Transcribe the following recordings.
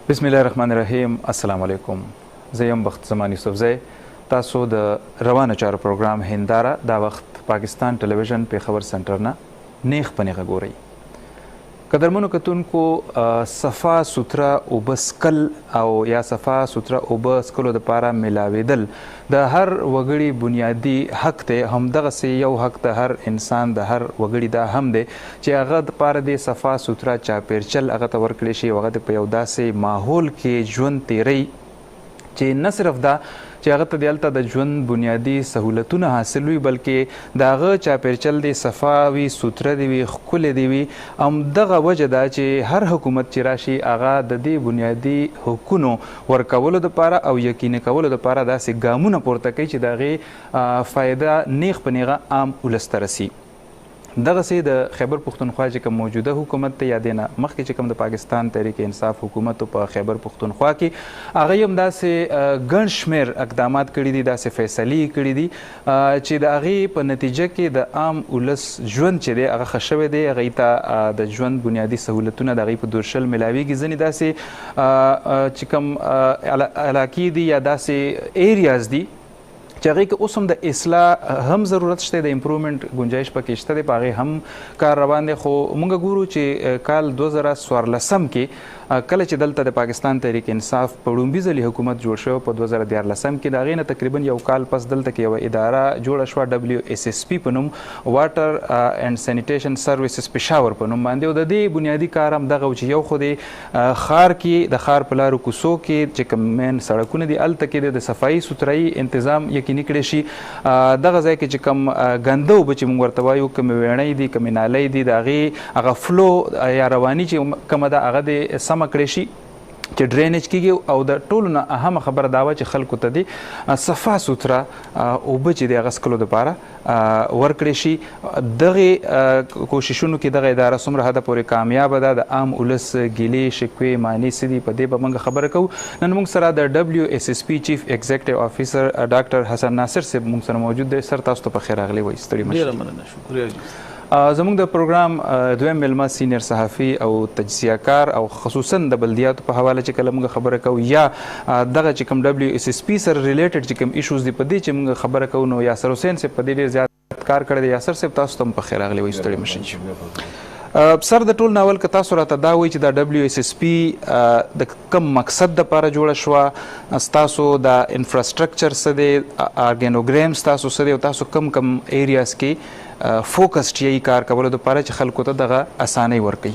بسم الله الرحمن الرحیم. السلام علیکم. زه یم بخت زمان یوسفزی. تاسو د روانه چارو پروګرام هنداره دا وخت پاکستان ټلویزیون پیښور سنټر نه نیغ په نیغه ګورئ. قدرمنو کتونکو، صفا سوتره اوبه سکل او یا صفا سوتره اوبه سکلو دپاره میلاویدل د هر وګړي بنیادي حق دی. همدغسې یو حق د هر انسان د هر وګړي دا هم دی چې هغه دپاره د صفا سوتره چاپیرچل هغه ته ورکړی شي او هغه د په یو داسې ماحول کې ژوند تیری چې نه صرف دا چې هغه ته دلته د ژوند بنیادي سهولتونه حاصل وي، بلکې د هغه چاپیرچل دی صفا وي، سوتره دی وي، ښکلې دی وي. همدغه وجه ده چې هر حکومت چې راشي هغه د دې بنیادي حقونو ورکولو دپاره او یقیني کولو دپاره داسې ګامونه پورته کوي چې د هغې فایده نیغ په نیغه عام ولس ته رسي. دغسې د خیبر پښتونخوا چې کوم موجوده حکومت دی یا دې نه مخکې چې کوم د پاکستان تحریک انصاف حکومت په خیبر پښتونخوا کې هغه هم داسې ګڼ شمېر اقدامات کړي دي، داسې فیصلې کړي دي چې د هغې په نتیجه کې د عام ولس ژوند چې دی هغه ښه شوی دی. هغې ته د ژوند بنیادي سهولتونه د هغې په دورشل میلاویږي. ځینې داسې چې کوم علاقې دي یا داسې ایریاز دي چې هغې کې اوس هم د اصلاح هم ضرورت شته، د امپروومنټ گنجایش پکې شته دی، په هغې هم کار روان دی. خو موږ ګورو چې کال 2014 کې کله چې دلته د پاکستان تحریک انصاف په لومبي ځلې حکومت جوړ شو په 2014 کې، د هغې نه تقریبا یو کال پس دلته کې یوه اداره جوړه شوه WSSP په نوم، واټر اینډ سینیټیشن سروسز پېښور په نوم باندې. او د دې بنیادي کار هم دغه و چې یو خو د ښار کې د ښار په لارو کوڅو کې چې کوم مین سړکونه دي هلته کې د صفایي سوترایي انتظام یقیني کړی شي. دغه ځای کې چې کوم ګنده اوبه چې موږ ورته وایو، کومې ویڼۍ دي، کومې نالۍ دي، د هغې هغه فلو یا رواني چې کومه ده هغه د سمه کړی شي چې ډرینیج کېږي. او د ټولو نه اهمه خبره دا وه چې خلکو ته د صفا سوتره اوبه چې د هغه څښلو دپاره ورکړی شي. دغې کوششونو کې دغه اداره څومره حده پورې کامیابه ده، د عام ولس ګیلې شکوې معنی څه دي، په دې به موږ خبره کوو. نن موږ سره د WSSP چیف ایگزیکټیو افیسر ډاکټر حسن ناصر صاحب موږ سره موجود دی. سر تاسو ته په خیر راغلی وایي. ستړي مه شئ. ډېره مننه، شکریه. زموږ د پروګرام دویم میلمه سینیر صحافي او تجزیه کار او خصوصا د بلدیاتو په حواله چې کله موږ خبره کوو یا دغه چې کوم WSSP سره ریلیټډ چې کوم ایشوز دي په دې چې موږ خبره کوو، نو یاسر حسین صاحب په دې ډېر زیات کار کړی دی. یاسر صاحب تاسو ته هم په خیر راغلی وایي. ستړي مه شئ. سر د ټول ناول که تاسو راته دا وایي چې دا WSSP د کوم مقصد دپاره جوړه شوه، ستاسو د انفراسټرکچر څه دی، ارګانوګرام ستاسو څه دی، او تاسو کم ایریاز کې فوکس چې کار کولو دپاره چې خلکو ته دغه اسانۍ ورکوي؟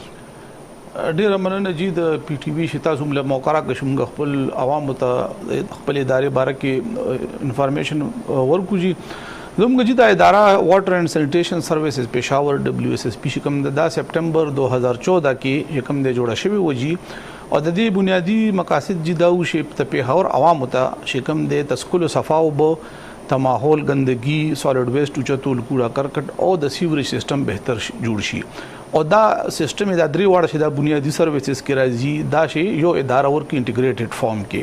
ډېره مننه جی. د PTV چې تاسو موږ موقع راکړئ چې موږ خپل عوامو ته خپل ادارې باره کې انفارمیشن ورکړو جی. زموږ چې دا اداره واټر اینډ سینیټیشن سروسز پېښور WSSP چې کوم دا سپټمبر 2014 کې کوم دی جوړه شوې وه جی. او د دې بنیادي مقاصد جی دا و چې د پېښور عوامو ته چې کوم دی د څښلو صفا اوبه، د ماحول ګندګي، سالډ ویسټ اوچتول، کوړه کرکټ او د سیوریج سیستم بهتر جوړ شي. او دا سیستم دا درې واړه چې دا بنیادي سروسز کې راځي دا شي یو اداره ورکي انټیګریټډ فارم کې،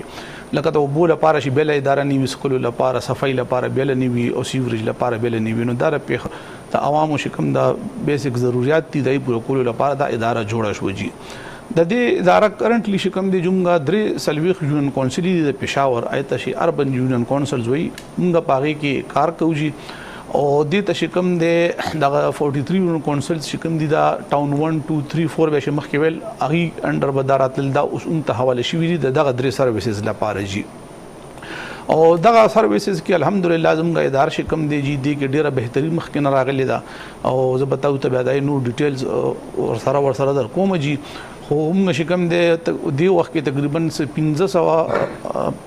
لکه د اوبو لپاره شي بل اداره نیوي، سکلو لپاره، صفایي لپاره بل نیوي او سیوریج لپاره بل نیوي. نو دا د عوامو شکم دا بیسیک ضرورت دي د پوره کولو لپاره دا اداره جوړه شو جی. د دې اداره کرنټلی شکم دی جمګه درې سلويخ یونین کونسل دي د پېښور آیت شي اربن یونین کونسلز وي موږ پاغي کې کار کوو جی. او دې ته شکم دی د 43 یونین کونسلز شکم دي دا ټاون 1 2 3 4 به مخکې ویل هغه انډر بداراتل دا اوس ته حواله شوی دي دغه درې سروسز لپاره جی. او دغه سروسز کې الحمدلله زموږ اداره شکم دی جی دی کې ډیره بهتري مخکې نه راغلی دا. او زه بتاو ته بیا دا نو ډیټیلز ورسره در کوم جی. خو موږ شکم دی دی وخت کې تقریبا 1500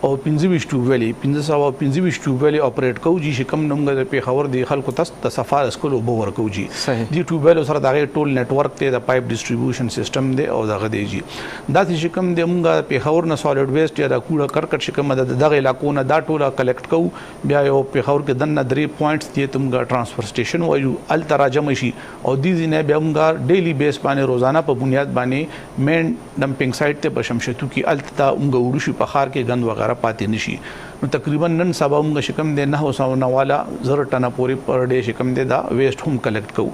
او 25 ټیوبویلې 1525 ټیوبویلې اپریټ کوو جی. شکم نومګه د پېښور د خلکو ته د صفا اسکول اوبه ورکوو جی. دې ټیوبویلو سره د هغې ټول نیټورک دی، د پایپ ډسټریبیوشن سیسټم دی او دغه دی جی. داسې شکم دی موږ پېښور نه سالډ ویسټ یا د کوړه کرکټ شکم د دغه علاقو نه دا ټوله کلیکټ کوو. بیا یو پېښور کې دننه 3 پوینټس دي ته موږ ټرانسفر سټیشن وایو، هلته راجمع شي او دې ځای نه بیا موږ ډیلی بیس باندې روزانه په بنیاد باندې مین ډمپینګ سایټ ته په شمشتو کې هلته موږ وړو شي، په ښار کې ګند وغیره پاتې نشي. نو تقریبا نن سبا موږ شکم دی 900 والا 0 ټنه پورې پر ډے شکم دی دا ویسټ هم کلیکټ کوو.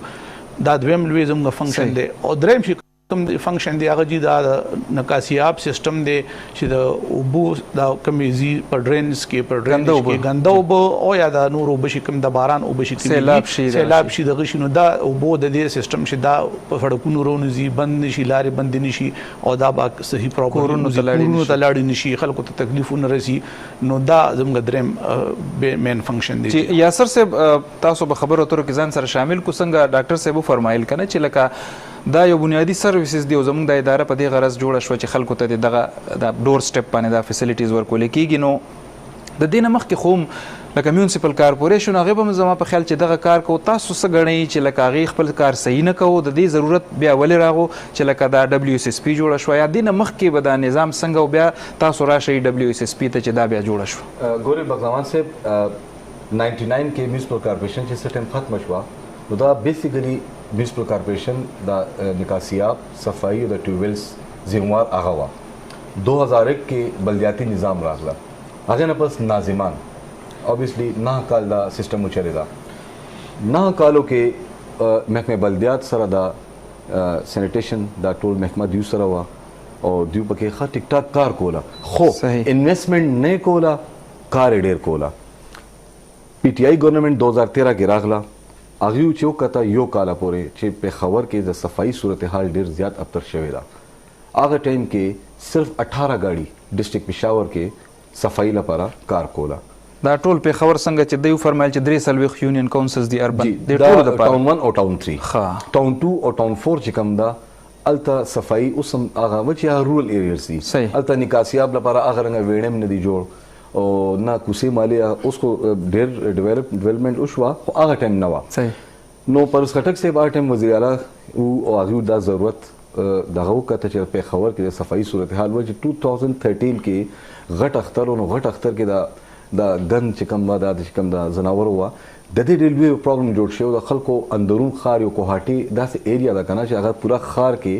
دا دویم لوی زموږ فنکشن دی. او دریم کوم فنکشن دی هغه جی دا نکاسیاب سیستم دی چې د اوبو دا کمیزي په ډرینز کې په ډرینز کې ګنده اوبه او یا د نور اوبه چې کوم د باران اوبه چې سیلاب شي د غشینو دا اوبو د دې سیستم چې دا په سړکونو رونځي بند نشي لارې بند نشي او دا با صحیح پروګرامونو تلاړي نشي خلکو ته تکلیفونه رسي نو دا زموږ دریم مین فنکشن دی. یاسر صاحب تاسو به خبرو اترو کې ځان سره شامل کو څنګه ډاکټر صاحب فرمایل کنه چې لکه دا یو بنیادی سرویسز دی او زموږ د اداره په دې غرض جوړه شو چې خلکو ته دغه د ډور سټپ باندې دا فیسیلیټیز ورکول کیږي. نو د دې نه مخکې خو لکه میونسپل کارپوریشن هغه به زما په خیال چې دغه کار کو تاسو څه ګڼئ چې لکه هغې خپل کار صحیح نه کوو د دې ضرورت بیا ولې راغو چې لکه دا WSSP جوړه شوه یا دې نه مخکې به دا نظام څنګه او بیا تاسو راشئ WSSP ته چې دا بیا جوړه شوه؟ ګورې بغزامان صاحب 99 کې میونسپل کارپوریشن چې څه ټایم ختمه شوه نو دا بیسیکلی میونسپل کارپوریشن د نکاسیاب صفائی او د ټیوبویلز ذمہوار هغه وه. 2001 کې بلدیاتي نظام راغله هغې نه پس ناظمان اوبیسلی 9 کال دا سیسټم وچلېده. 9 کالو کې محکمه بلدیات سره دا سینیټیشن دا ټول محکمه دیو سره وه او دیو پکې ښه ټیک ټاک کار کوله خو انویسټمنټ نه کوله کار یې ډېر کوله. PTI ګورنمنټ 2013 کې راغله هغې چې وکته یو کاله پورې چې پېښور کې د صفایي صورتحال ډېر زیات ابتر شوی ده. هغه ټایم کې صرف 18 ګاډي ډسټرکټ پېښور کې صفایي لپاره کار کوله. دا ټول پېښور څنګه چې دوی فرمایل چې 43 یونین کونسلز دي اربن د ټول لپاره ټاون 1 او ټاون 3 ټاون 2 او ټاون 4 چې کوم ده الته صفایي اوس هم هغه چې رورل ایریاز دي الته نکاسیاب لپاره هغه رنګه ویړم نه دي جوړ او نه کوسي مالی اوس کو ډېر ډیولپمنٹ وشوه خو هغه ټایم نه وه. نو پرویز خټک صاحب هغه ټایم وزیر اعلی او هغې دا ضرورت دغه وکته چې پېښور کې د صفایي صورتحال و چې 2013 کې غټ اختر و نو غټ اختر کې دا ګن چې کوم دا چې کوم د ځناورو وه د دې ډېر لوی پرابلم جوړ شوی د خلکو اندرون ښار یو کوهاټي داسې ایریا ده که نه چې هغه پوره ښار کې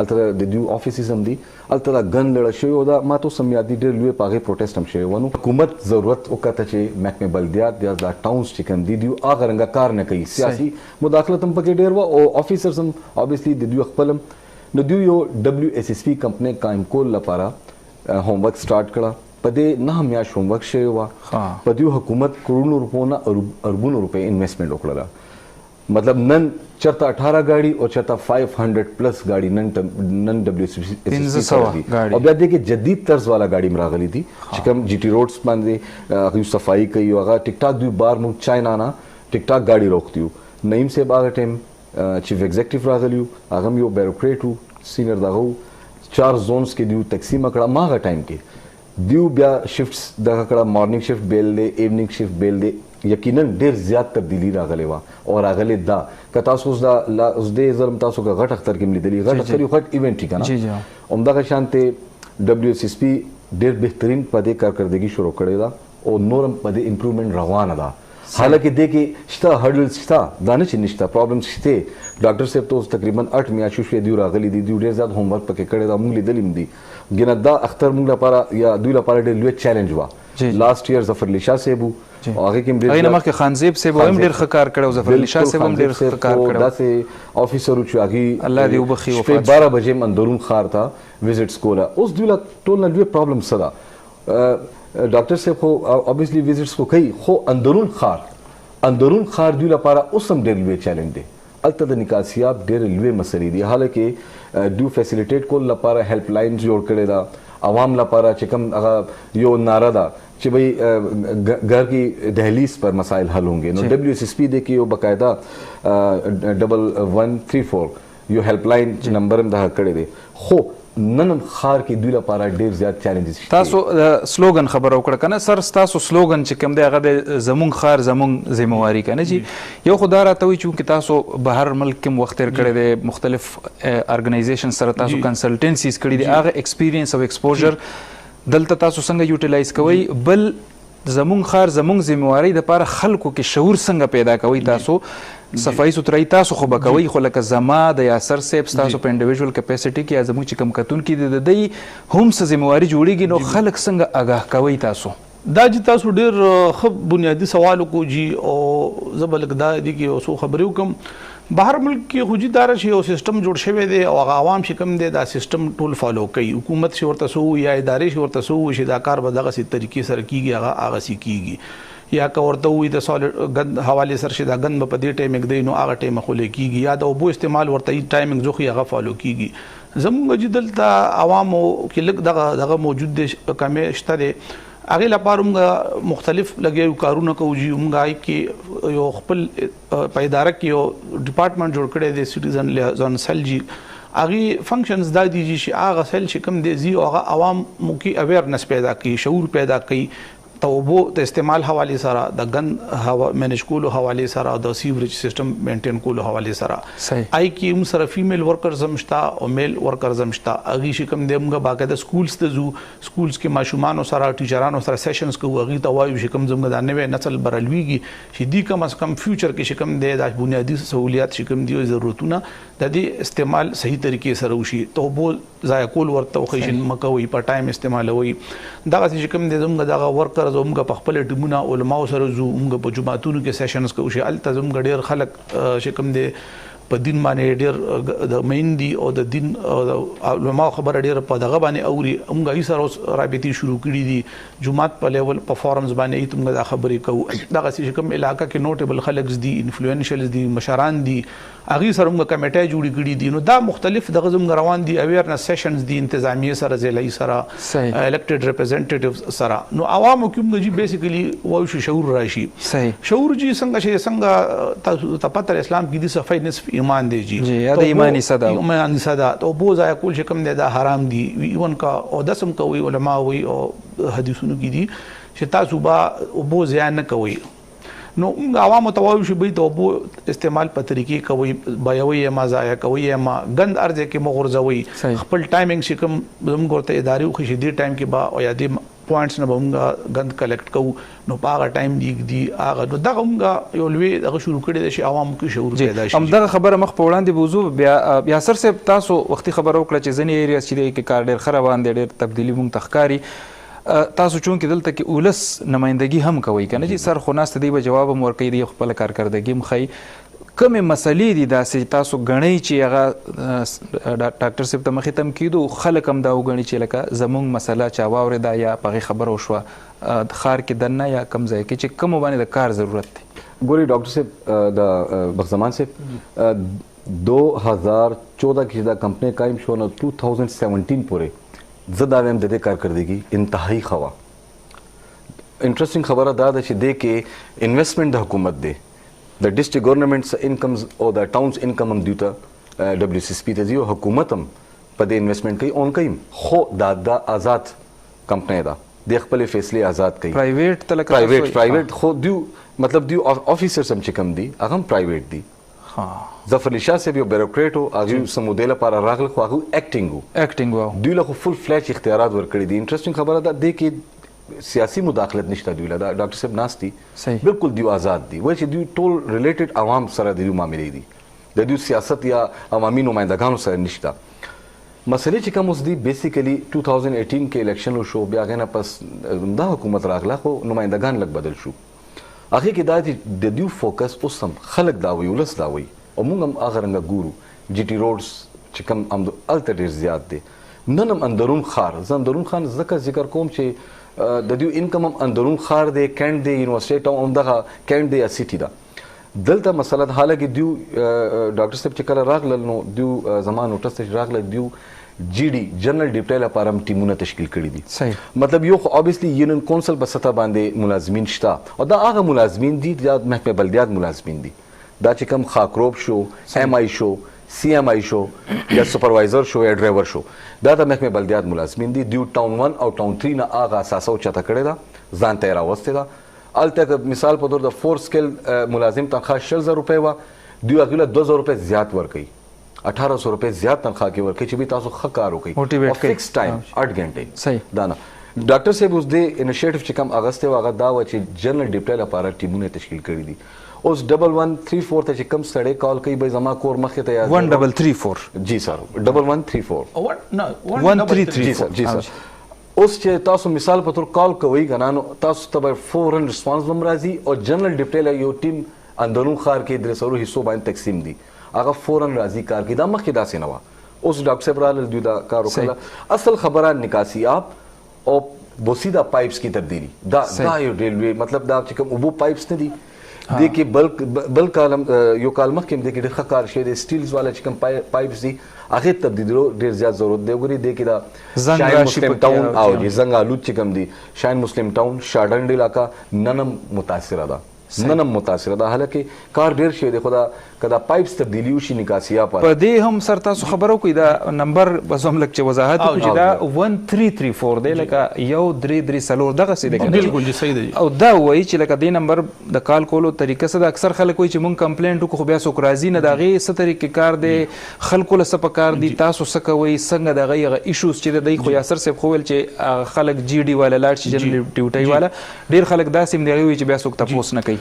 الته د دیو افیسز هم دي الته دا ګن لړه شوی او دا ما ته اوس هم یاد دي ډېر لوی په هغې پروټیسټ هم شوی و. نو حکومت ضرورت وکته چې محکمې بلدیات یا دا ټاونز چې کوم دي دیو هغه رنګه کار نه کوي سیاسي مداخلت هم پکې ډېر وه او افیسرز هم اوبیسلی د دوی خپل هم نو دوی یو WSSP کمپنۍ قایم کول لپاره هوم ورک سټارټ کړه. په دې 9 میاشت هوم ورک شوی وه په دوی حکومت کروڑونو روپو نه اربونو روپۍ انویسټمنټ وکړله. مطلب نن چرته 18 ګاډي او چرته 500 پلس ګاډي نن WSSP او بیا دې کې جدید طرز والا ګاډي مراغلي دي چې کوم GT روډز باندې هغه صفائی کوي او هغه ټیک ټاک دوی بار مو چاینا نه ټیک ټاک ګاډي روکتیو. نعیم صاحب هغه ټایم چیف ایگزیکټیو راغلیو هغه یو بیوروکریټ وو سینیئر دغه 4 زونز کې دیو تقسیم کړه ما هغه ټایم کې دیو بیا شفټس دغه کړه مارنینګ شفټ بیل دی ایونینګ شفټ بیل دی یقینا ډېر زیات تبدیلی راغلی وه او راغلی دا که تاسو اوس دې ظلم تاسو که غټ اختر کې هم لیدلي غټ اختر یو غټ ایونټ وي که نه همدغه شانتې WSSP ډېر بهترین په دې کارکردګي شروع کړې ده او نور هم په دې امپروومنټ روانه ده. حالانکه دې کې شته هرډلز شته دا نه چې نشته پرابلمز شته. ډاکټر صاحب ته اوس تقریبا 8 میاشتې شوې دیو راغلي دي دیو ډېر زیات هوم ورک پکې کړی ده موږ لیدلي هم دي ګینه دا اختر موږ لپاره یا دوی لپاره ډېر لوی چیلنج وه. لاست ایئر ظفر علی شاه صاحب او هغه کې ډېر نه مخکې خانزیب صاحب هم ډېر ښه کار کړی او ظفر علی شاه صاحب هم ډېر ښه کار کړی داسې افیسر چې هغې الله دې وبخي شپې 12 بجې اندرون ښار ته وزټس کوله. اوس دوی له ټول نه لوی پرابلم څه ده ډاکټر صاحب خو اوبیسلی وزټس خو کوي خو اندرون ښار دوی لپاره اوس هم ډېر لوی چیلنج دی. الته د نکاسیاب ډېرې لوی مسلې دي حالانکې دوی فیسیلیټیټ کول لپاره هیلپ لاینز جوړ کړی ده عوام لپاره چې کوم هغه یو ناره ده چې بھائی گھر کی دہلیز پر مسائل حل ہوں گے. نو WSSP دے کې یو باقاعده 1134 یو هیلپ لاین نمبر هم ده کړی دی خو نن هم ښار کې دوی لپاره ډېر زیات چیلنجز شته. تاسو سلوګن خبره وکړه که نه سر تاسو سلوګن چې کوم دی هغه د زمونږ ښار زمونږ ذمہواري که نه چې یو خو دا راته وایي چونکې تاسو بهر ملک کې هم وخت تېر کړی دی مختلف ارګنایزیشن سره تاسو کنسلټنسیز کړي دي هغه ایکسپیرینس او ایکسپوژر دلته تاسو څنګه یوټیلایز کوئ بل زمونږ ښار زمونږ ذمہواري دپاره خلکو کې شعور څنګه پیدا کوئ تاسو صفایي سوترایي تاسو خو به کوئ خو لکه زما د یاسر صاحب ستاسو په انډیویژول کیپیسټي کې یا زموږ چې کوم کتونکي دي د دوی هم څه ذمہواري جوړیږي نو خلک څنګه آګاه کوئ تاسو؟ دا چې تاسو ډېر ښه بنیادي سوال وکړو جي او زه به لږ دا دي کې یو څو خبرې وکړم. بهر ملک کې خوجیدار شي او سیستم جوړ شوی دی او عوام چې کوم دی دا سیستم ټول فالو کوي حکومت چې ورته سو یا ادارې چې ورته سو چې دا کار به دغه سي طریقې سره کیږي هغه سي کیږي یا که ورته وي د سالډ غند حواله سره چې دا غند په دې ټایمنګ دی نو هغه ټایم خو لیکيږي یا د اوبو استعمال ورته ټایمنګ زوخي هغه فالو کیږي زموږ جدل ته عوامو کې لګ دغه موجود دي کمې شته دي هغه لپاره موږ مختلف لګیو کارونه کوو موږ آی کې یو خپل پایدار کې یو ډپارټمنټ جوړ کړی دی سټیزن لیزون سیل جی هغه فنکشنز د دي چې هغه سیل چې کوم دی زی او هغه عوام مو کې اویرنس پیدا کوي شعور پیدا کوي توبو د استعمال حواله سره د غن هوا مینج کولو حواله سره د سیوریج سیستم مینټین کولو حواله سره آی کی هم سره فیمیل ورکرز هم شته او میل ورکرز هم شته اغي چې کوم دمغه باقاعده سکولز ته زو سکولز کې ماشومان سره ټیچرانو سره سیشنز کوو اغي ته وایو چې کوم زموږ د نوې نسل برلويږي چې دی کوم از کم فیوچر کې چې کوم د بنیادی سہولیات چې کوم دی ضرورتونه د دې استعمال صحیح طریقې سره وشي توبو ضایع کول ورته وخښین مکوي په ټایم استعمالوي دغه چې کوم د زموږ دغه ورکر زموږ په خپل ټیمونه علماء سره زو موږ په جمعاتونو کې سیشنز کوو چې الته زموږ ډېر خلک چې کوم دي په دین باندې ډېر د مین دي او د دین علماء خبره ډېر په دغه باندې اوري موږ یې سره رابطې شروع کړې دي جمعات په لیول په فورمز باندې ته موږ دا خبرې کوو دغه چې کوم علاقې کې نوټیبل خلک دي انفلوئنشل دي مشران دي اغي سره موږ کمیټه جوړې کړې دي نو دا مختلف دغه زموږ روان دي اویرنس سیشنز دي انتظامیه سره ضلعي سره الیکټډ ریپرزینټیټیوز سره نو عوامو کې موږ جی بیسیکلی وایو شعور راشي شعور جی څنګه تاسو پته اسلام کې دي صفای نصف ایمان دی جی دا ایمانی صدا او بوز کول چې کوم دی دا حرام دي ایون کا او دسم کوي علما وي او حدیثونو کې دي چې تاسو با او بوز یا نه کوي نو عوامو ته وایو چې به ته بو استعمال په طریقې کوي بایوي ما ضایع کوي ما غند ارزه کې مغرزوي خپل ټایمینګ چې کوم زموږ ته ادارې خو شي دې ټایم کې با او یا دې پوینټس نه بمږه غند کلیکټ کوو نو پاغه ټایم دی هغه نو دغه موږ یو لوی دغه شروع کړی د شي عوامو کې شعور پیدا شي هم دغه خبره مخ په وړاندې بوزو بیا سر سه تاسو وختي خبرو کړ چې ځنی ایریاز چې کې کار ډېر خرابان دي ډېر تبدیلی مونږ تخکاری تاسو چون کې دلته کې اولس نمائندګي هم کوي کنه چې سر خو ناست دی به جواب هم ورکړي دی خپل کارکردګي مخې کومه مسلې دي داسې تاسو غنئ چې هغه ډاکټر صاحب ته مخې تم کیدو خلک هم دا وګڼي چې لکه زمونږ مسله چا واوري دا یا په خبرو شو د خار کې دنه یا کم ځای کې چې کوم باندې د کار ضرورت دی ګوري ډاکټر صاحب د بخزمان صاحب 2014 کې دا کمپنی قائم شو نو 2017 پورې زه دا وایم د دې کارکردګي انتهایی خوا انټرېسټینګ خبره دا ده چې د کې انویسټمنټ د حکومت دی د ډیسټریکټ ګورنمنټس انکمز او د ټاونز انکم هم دیوته دبليو سی اس پی ته دی حکومت هم په دې انویسټمنټ کوي اون کوي خو دا آزاد کمپنی ده د خپل فیصله آزاد کوي پرایویټ خو دیو مطلب دیو افیسرز هم چې کم دي هغه هم پرایویټ دي ظفر علي شاه صاحب یو بیروکریټ او هغه سمودل لپاره راغله خو هغه اکټینګ دوی له فل فلیج اختیارات ورکړي دي انټرېسټینګ خبره ده د کې سیاسي مداخلت نشته دوی له ډاکټر صاحب ناستي بالکل دیو آزاد دي وای چې دوی ټول ریلیټډ عوام سره د معاملې دي د دوی سیاست یا عوامي نمائندګانو سره نشته مسلې چې کوم اوس دي بیسیکلی 2018 کې الیکشن شو بیا غنه پس د حکومت راغله خو نمائندګان لګ بدل شو اخر کې دا د دیو فوکس اوس هم خلک دا وی ولس دا وی او موږ هم هغه رنګ ګورو جی ټي روډز چې کوم هم الټر زیات دي نن هم اندرون خار زندرون خان ذکر کوم چې د دیو انکم هم اندرون خار دی کینټ دی یونیورسيټي ټاون دغه کینټ دی یا سيټي دا دلته مسله حالکه دیو ډاکټر صاحب چې کله راغله نو دیو زمان نوټس ته راغله دیو جی ډي جنرال ډیپټیل لپاره هم ټیمونه تشکیل کړي دي صحیح مطلب یو خو اوبویسلی یونین کونسل په سطح باندې ملازمین شته او دا هغه ملازمین دي د محکمه بلدیات ملازمین دي دا چې کوم خاکروب شو ایم آی شو سی ایم آی شو یا سپروایزر شو یا ډرایور شو دا د محکمه بلدیات ملازمین دي دیو ټاون 1 او ټاون 3 نه هغه اساسو چته کړی دا ځان ته راوسته دا الته مثال په تور د فور سکل ملازم تنخواه 6000 روپے وا دیو اغله 2000 روپے زیات ورکړي 1800 روپے زیات تنخواه کې ورکړي چې به تاسو ښه کار وکړي او فکس ټایم 8 غنټه صحیح دا نه ډاکټر صاحب اوس د انیشیټیو چې کوم اگست واغه دا و چې جنرال ډیپټیل لپاره ټیمونه تشکیل کړي دي اوس 1134 ته چې کم سړی کال کوي به زما کور مخې ته 1134 جی سر 1134 133 جی سر اوس چې تاسو مثال په تور کال کوي غنانو تاسو ته فورن ریسپانس هم راځي او جنرال ډیپټیل یو ټیم اندرون خار کې درسورو حصو باندې تقسیم دي هغه فورن راځي کار کې. دا مخکې داسې نه وه. اوس ډاکټر صاحب راغلل دوی دا کار وکړه. اصل خبره نکاسیاب او بوسیدا پایپس کی تبدیلی دا یو ریلوی مطلب دا چې کوم اوبو پایپس نه دي د کې بل کالم یو کال مخکې د کې د خکار شي د سټیلز والا چې کوم پایپس دي هغه تبدیلو ډیر زیات ضرورت دی. وګورئ د کې دا شاین مسلم ټاون او زنګ آلود چې کوم دي شاین مسلم ټاون شاډنډ علاقہ ننم متاثره ده حالکه کار ډیر شي دی. خدا کدا پایپس تبدیلی وشي نکاسیا په دې هم سر تاسو خبرو کوي دا نمبر بس هم لکه وضاحت کوي چې دا 1334 دی لکه یو 334 دغه سي دی. بالکل صحیح دی. او دا وایي چې لکه دې نمبر د کال کولو طریقه سره اکثر خلک وایي چې مونږ کمپلینټ وکړو خو بیا څوک راځي نه. د هغې څه طریقې کار دی خلکو له څه په کار دي تاسو څه کوئ څنګه د هغې هغه ایشوز چې دی. خو یاسر صاحب خو ویل چې خلک جی ډي والا لاړ شي جنرال ډیوټۍ والا ډېر خلک داسې هم دی هغې وایي چې بیا څوک تپوس نه کوي.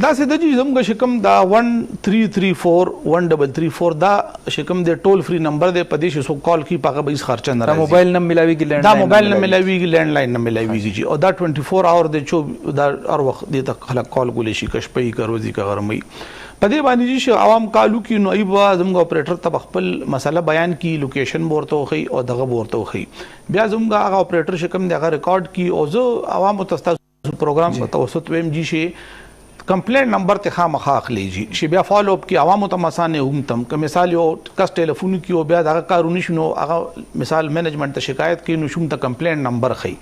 دا سه د جی زموږ شکم دا 1334 1334 دا شکم د ټول فری نمبر دی. په دې شو کال کی پاګه به خرچه نه راځي. دا موبایل نه ملاويږي لینډ دا موبایل نه ملاويږي لینډ لاین نه ملاويږي جی. او دا 24 اور د چو دا هر وخت د تک خلک کال کولې شي کشپې کروزي کا غرمي په دې باندې چې عوام کالو کې نو ایبا زموږ اپریټر ته خپل مسله بیان کی لوکیشن ورته خي او دغه ورته خي بیا زموږ هغه اپریټر شکم دغه ریکارډ کی او زه عوام تاسو پروګرام په توسط ویم جی شي کمپلینټ نمبر ته خامخا اخلي جی شي بیا فالو اپ کی عوامو ته مسانه هم تم که مثال یو کس ټلیفون کی او بیا دغه کارونه شنو هغه مثال مینجمنت ته شکایت کی نو شوم ته کمپلینټ نمبر خي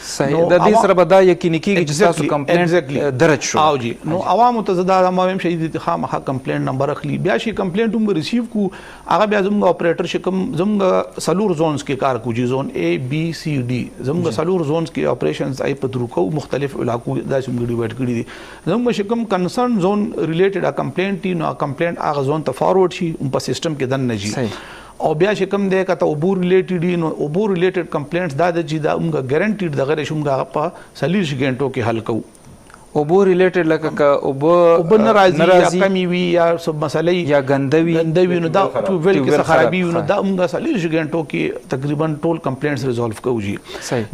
صحیح. د دې سره به دا یقیني کیږي چې تاسو کمپلینټ درج شو. او جی نو عوامو ته زدا ماویم شي د خامخا کمپلینټ نمبر اخلي بیا شي کمپلینټ هم ریسیو کو هغه بیا زموږ اپریټر شکم زموږ سلور زونز کې کار کو جی زون A B C D زموږ سلور زونز کې اپریشنز ای په درو مختلف علاقو دا څنګه ډیوایډ کړی دي. زموږ شکم کنسرن زون ریلیټډ ا کمپلینټ نو کمپلینټ هغه زون ته فارورډ شي په سیستم کې دن نه جی. او بیا چې کوم دی کته اوبو ریلیټډ نو اوبو ریلیټډ کمپلینټس دا د چې دا موږ ګارانټیډ دغه شومګه په 40 غنټو کې حل کوو. اوبو ریلیټډ لکه اوبو ناراضي یا کمی وی یا سب مسلې یا ګندوي نو دا ټوبل کې خرابي نو دا موږ 40 غنټو کې تقریبا ټول کمپلینټس ریزولف کوو جی.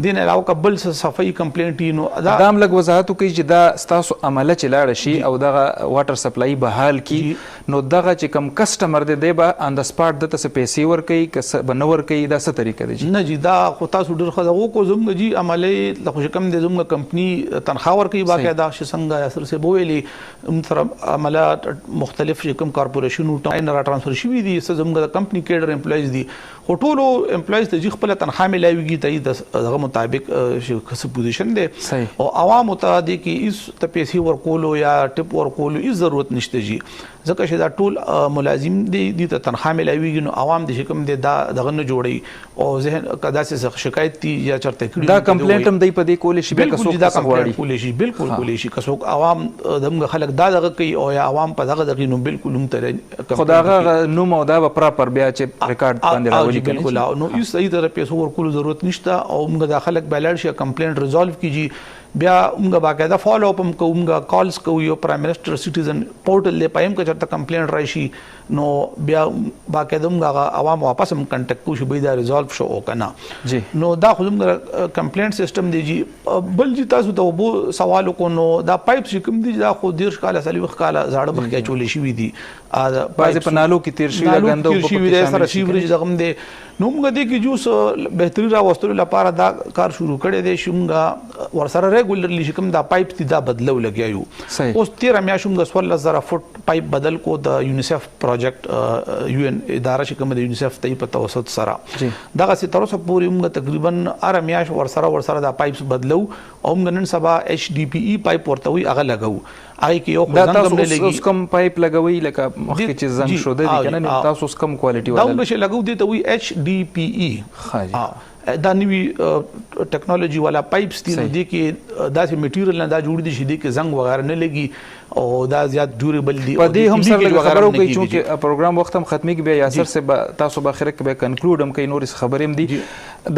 دین علاوه قبل صفائی کمپلینټ نو دا هم لګ وضاحت کوي چې دا ستاسو عمله چې لاړ شي او دغه واټر سپلای بحال کی نو دغه چې کم کسٹمر دی به ان د سپاټ د تاسو پیسې ور کوي کس بنور کوي دا څه طریقه دی نه جی. دا خو تاسو ډیر خدغه کو زموږ جی عمله لخوا کم د زموږ کمپنی تنخواه ور کوي باقاعده چې څنګه اثر سے بوویلې تر عملات مختلف کوم کارپوریشنو ټاین را ټرانسفر شوی دي زموږ د کمپنی کیډر امپلایز دي خو ټولو امپلایز ته خپل تنخواه ملایويږي ته دغه مطابق څه پوزیشن دی او عوام ته د کې اس ته پیسې ورکولو یا ټپ ورکولو هیڅ ضرورت نشته جی. ځکه چې دا ټول ملازم دي د تنخواه ملایويږي نو عوام د شکم دي دا دغه نه جوړي او ذهن کدا څه شکایت دي یا چرته کړي دا کمپلینټ هم دی په دې کولې شي به کسو دا کمپلینټ کولې شي بالکل کولې شي کسو عوام دغه خلک دا دغه کوي او یا عوام په دغه نو بالکل هم تر خداغه نو مو دا پراپر بیا چې ریکارډ باندې راولي بالکل نو هیڅ صحیح طرح پیسو ورکول ضرورت نشته او موږ د خلک بیلړ شي کمپلینټ ریزولف کیږي بیا موږ باقاعده فالو اپ هم کوو موږ کالز کوو یو پرایم منسٹر سټیزن پورټل له پایم کې چرته کمپلینټ راشي نو بیا باقاعده موږ عوام واپس هم کنټیکټ کوو چې به دا ریزولف شو او کنه جی. نو دا خو موږ کمپلینټ سیستم دی جی. بل جی تاسو ته وبو سوال کو نو دا پایپ چې کوم دي دا خو ډیر کال سالي وخت کال زاړه بخ کې چولې شي وي دي بعضې په نالو کې تیر شوي غندو په کې سره سیوریج دغم دی نو موږ دې کې جوس بهتري راوستلو لپاره دا کار شروع کړی دی چې موږ ورسره ریګولرلی چې کوم دا پایپ دي دا بدلو لګیایو. اوس 13 میاشتو موږ 16,000 فوټ پایپ بدل کو د یونیسف پروجیکټ یو ان اداره چې کوم د یونیسف ته په توسط سره دغه سي تر اوسه پورې موږ تقریبا 8 میاشت ورسره دا پایپس بدلو او موږ نن سبا HDPE پایپ ورته وي هغه لګو هغه کې یو خدای ته اوس کوم پایپ لګوي لکه مخکې چې زنګ شو دی کنه تاسو اوس کوم کوالټي ولا دا موږ لګو دي ته وي HDPE دا نوی ټیکنالوژي والا پایپس دي کې داسې میټیریل نه دا جوړ دي چې دي کې زنګ وغیرہ نه لګي او دا زیات ډیوریبل دي په دې هم سره خبرو کوي چې پروګرام وخت هم ختمي کې بیا یاسر سے تاسو به اخر کې به کنکلود هم کوي نور خبرې هم دي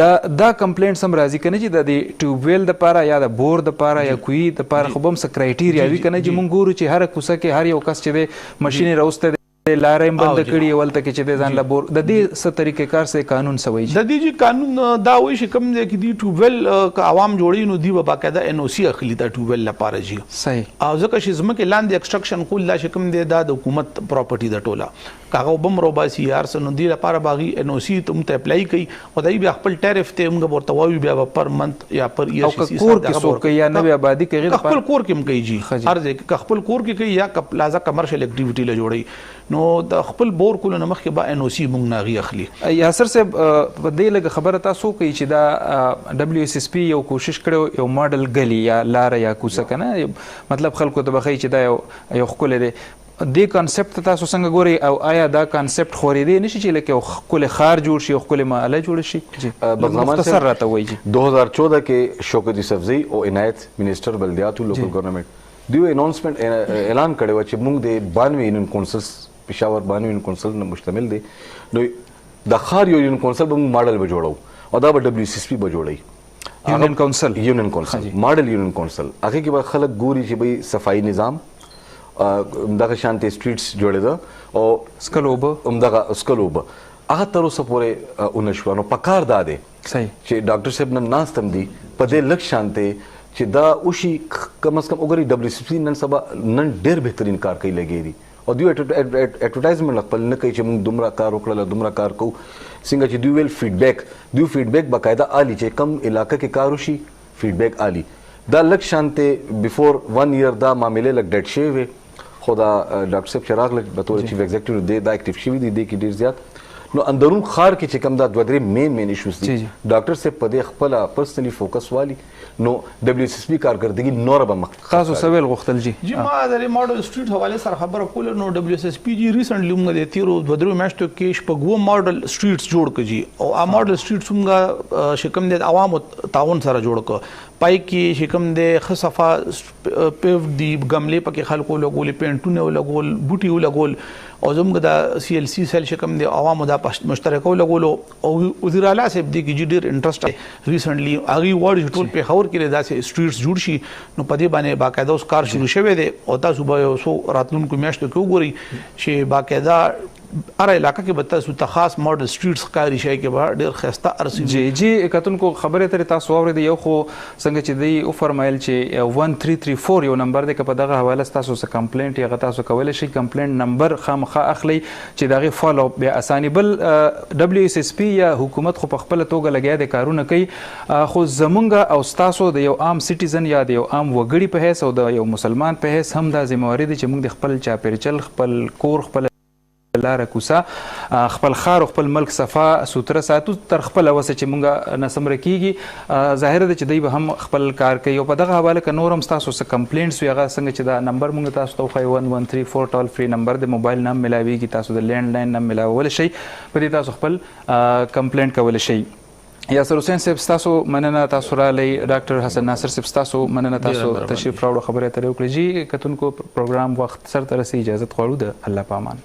دا کمپلینټ سم راځي کنه چې د ټیوب ویل د پاره یا د بور د پاره یا کوی د پاره خو هم څه کرایټیریا وی کنه چې مونږ ګورو چې هر کوڅه کې هر یو کس چې د ماشين راوسته لارې بند کړي ولته کې چې د ځان لبور د دې څه طریقې کار سره قانون سوي د دې چې قانون دا وایي چې کوم ځای کې دی ټوبل ک عوام جوړي نو دی باقاعده NOC اخلي دا ټوبل لپاره جی صحیح او ځکه چې زمکه لاندې ایکسټرکشن کول لا شکم دی دا د حکومت پراپرټي د ټوله کاغه بم روباسي یار سن دی لپاره باغی NOC ته ته اپلای کوي او دای بیا خپل ټیرف ته موږ ورته وایو بیا پر منت یا پر او کور کې سو کوي یا نوې آبادی کې خپل کور کې کوي جی هر ځای کې خپل کور کې کوي یا پلازا کمرشل اکټیویټي له جوړي نو د خپل بور کول نه مخکې با NOC مونږ ناغي اخلي یاسر صاحب په دې لګه خبره تاسو کوي چې دا WSSP یو کوشش کړو یو ماډل غلی یا لار یا کوڅه کنه مطلب خلکو ته بخي چې دا یو خپل دی دې کانسپټ تاسو څنګه ګوري او آیا دا کانسپټ خوري دی نشي چې لکه خپل خار جوړ شي خپل محله جوړ شي مختصر راته وایي 2014 کې شوکت یوسفزئی او عنایت منسٹر بلدیات او لوکل گورنمنٹ دیو اناؤنسمنٹ اعلان کړو چې موږ د 92 یونین کونسلز پېښور 92 یونین کونسل نه مشتمل دی نو د خار یونین کونسل به ماډل به جوړو او دا به WSSP به جوړي یونین کونسل ماډل یونین کونسل هغه کې به خلک ګوري چې به صفائی نظام دغه شانتي سټریټس جوړې ده او سکلوب هغه تر اوسه پورې اونشوانو پکار داده صحیح چې ډاکټر صاحب نن ناستم دي په دې لک شانتي چې دا اوشي کم از کم وګوري WSSP نن سبا نن ډېر بهترین کار کوي لګي دي او دوی اډورټایزمنټ خپل نه کوي چې موږ دومره کار وکړل دومره کار کوو څنګه چې دوی ویل فیډبیک باقاعده عالی چې کم علاقې کې کار وشي فیډبیک عالی دا لک شانته بیفور 1 year دا معاملې لک ډیټ شي وي خو دا ډاکټر صاحب چراغ لک به تور چیف ایگزیکټیو دی دا اکټیو شي دی کې ډیر زیات نو اندرون خار کې چې کم دا دوه درې مین ایشوز دي ډاکټر صاحب په دې خپل پرسنلی فوکس والی نو WSSP کارکردګي نور به مخ تاسو سوال غوښتل جی ما د ماډل سټریټ حواله سره خبره کول نو WSSP جی ریسنټلی موږ د تیرو بدرو میاشتو کې شپږو ماډل سټریټس جوړ کړي او ا ماډل سټریټس موږ شکم د عوامو تعاون سره جوړ کړ پای کې شکم د خصفه پیو دی غملې پکې خلکو لګول پینټونه لګول بوټي لګول او زموږ د CLC سیل شکم د عوامو د مشترکو لګول او وزیر اعلی صاحب دی کې ډیر انټرست ریسنټلی اغي وړ ټول په خور کې داسې سټریټس جوړ شي نو په دې باندې باقاعده اوس کار شروع شوی دی او تاسو به سو راتلونکو میاشتو کې وګورئ چې باقاعده اره علاقہ کې به تاسو ته خاص ماډل سټریټس ښکاري شي کې به ډېر ښایسته ارسي جی کتونکو خبره ترې تاسو اورئ یو خو څنګه چې دی او فرمایل چې 1334 یو نمبر دی که په دغه حواله تاسو څه کمپلینټ یا تاسو کولی شئ کمپلینټ نمبر خامخا اخلي چې دغه فالو اپ بیا اساني بل WSSP یا حکومت خو په خپل توګه لګیا دي کارونه کوي خو زمونږ او تاسو د یو عام سټیزن یا د یو عام وګړي په حیث او د یو مسلمان په حیث هم دا ذمہواری دي چې موږ د خپل چاپیرچل خپل کور خپل لاره کوسه خپل خار او خپل ملک صفا سوتره ساتو تر خپل وسه چې مونږه نسمره کیږي ظاهر ده چې دوی به هم خپل کار کوي او په دغه حواله ک نورم تاسو څه کمپلینټس وي هغه څنګه چې دا نمبر مونږ تاسو ته 1134 ټول فری نمبر د موبایل نام ملاويږي تاسو د لینډ لاین نام ملاول شي په دې تاسو خپل کمپلینټ کول شي یاسر حسین صاحب تاسو مننه تاسو را لې ډاکټر حسن ناصر صاحب تاسو مننه تاسو تشریف راوړو خبره ترې وکړه جی کتونکو پروګرام وخت سر تر سي اجازه غواړو د الله پامان